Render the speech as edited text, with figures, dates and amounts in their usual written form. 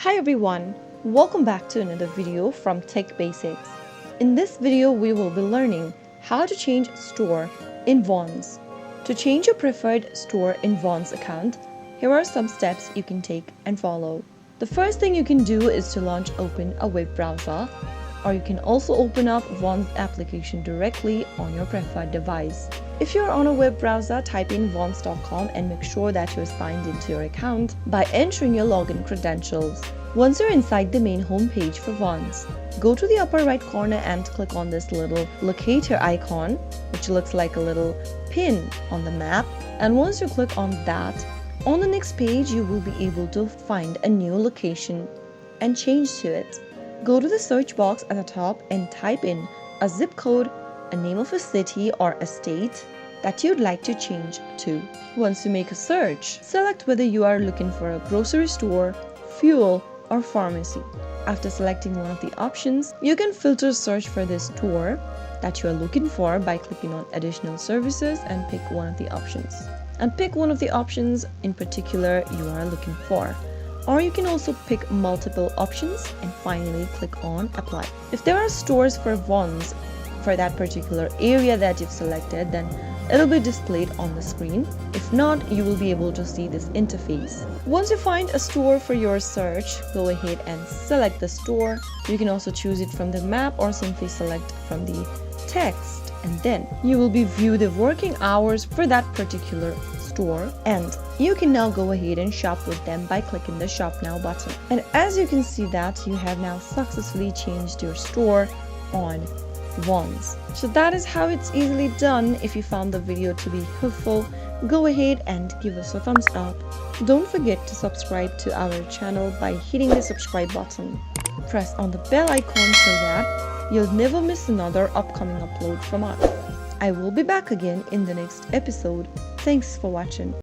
Hi everyone, welcome back to another video from Tech Basics. In this video, we will be learning how to change store in Vaughn's. To change your preferred store in Vaughn's account, here are some steps you can take and follow. The first thing you can do is to open a web browser, or you can also open up Vaughn's application directly on your preferred device. If you're on a web browser, type in vaughns.com and make sure that you're signed into your account by entering your login credentials. Once you're inside the main home page for Vaughn's, go to the upper right corner and click on this little locator icon, which looks like a little pin on the map. And once you click on that, on the next page you will be able to find a new location and change to it. Go to the search box at the top and type in a zip code, a name of a city or a state that you'd like to change to. Once you make a search, select whether you are looking for a grocery store, fuel, or pharmacy. After selecting one of the options, you can filter search for this store that you are looking for by clicking on additional services and pick one of the options. And pick one of the options in particular you are looking for. Or you can also pick multiple options and finally click on apply. If there are stores for Vaughn's for that particular area that you've selected, then it'll be displayed on the screen. If not, you will be able to see this interface. Once you find a store for your search, go ahead and select the store. You can also choose it from the map or simply select from the text, and then you will be view the working hours for that particular store, and you can now go ahead and shop with them by clicking the shop now button. And as you can see that you have now successfully changed your store on Vaughn's. So that is how it's easily done. If you found the video to be helpful, go ahead and give us a thumbs up. Don't forget to subscribe to our channel by hitting the subscribe button. Press on the bell icon so that you'll never miss another upcoming upload from us. I will be back again in the next episode. Thanks for watching.